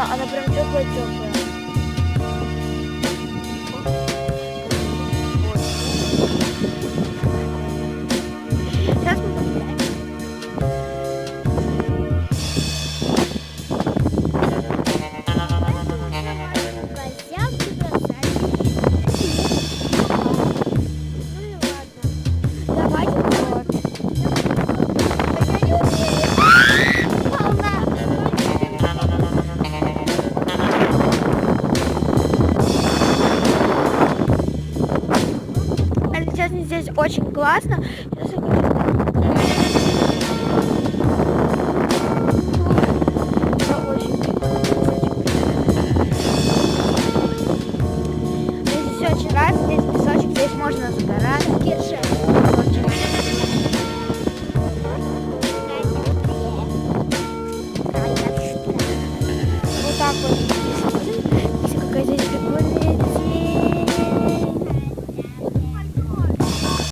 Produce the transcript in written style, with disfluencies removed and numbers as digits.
Да, она прям теплая-теплая. Сейчас мы погуляем. Ну и ладно. Давайте вот. Да я не умею. Волна. Сейчас здесь очень классно. Сейчас здесь очень нравится, здесь песочек, здесь можно загорать.